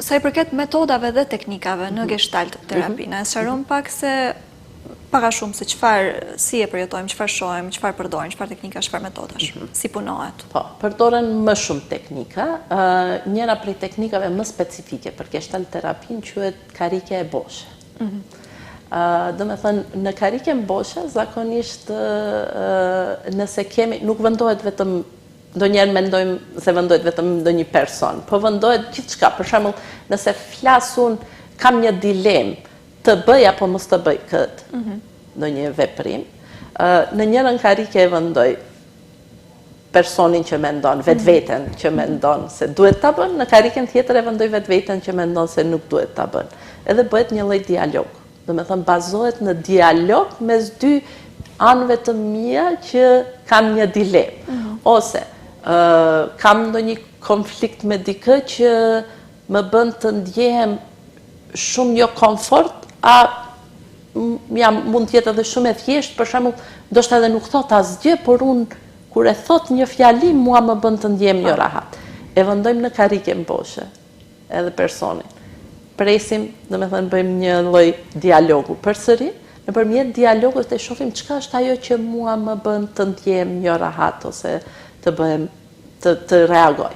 sa I përket metodave dhe teknikave në gestalt terapinë, e sqaron pak se pak a shumë se si e përjetojmë, çfarë shohim, çfarë përdorim, çfarë teknika, çfarë metodash, si punohet. Po, përdoren më shumë teknika. Njëra prej teknikave më specifike për gestalt terapinë quhet karike e boshe. Do me thënë, në karike e boshe, zakonisht nëse kemi, nuk vendohet vetëm, ndonjëherë mendojmë se vendohet vetëm ndonjë person, po vendohet gjithçka. Për shembull, nëse flas unë, kam një dilemë, të bëj apo mos të bëj këtë, ndonjë veprim, në njërën karike e vendoj personin që mendon, vetveten që mendon se duhet ta bën, në karikën tjetër e vendoj vetveten që mendon se nuk duhet ta bën. Edhe bëhet një lloj dialog. Do me thënë, bazohet në dialog mes dy anëve të mia që kanë një dilemë. Ose kam ndonjë konflikt me dikë që më bën të ndjehem shumë jo komfort, mund tjetë edhe shumë e thjesht, për shembull, ndoshta edhe nuk thot asgjë, por unë, kur e thot një fjalim, mua më bën të ndjem jo rahat. E vendojmë në karike boshe, edhe personin. Presim, do me thënë, bëjmë një lloj dialogu. Përsëri, nëpërmjet dialogut e shohim çka është ajo që mua më bën të ndjem jo rahat, ose të reagoj.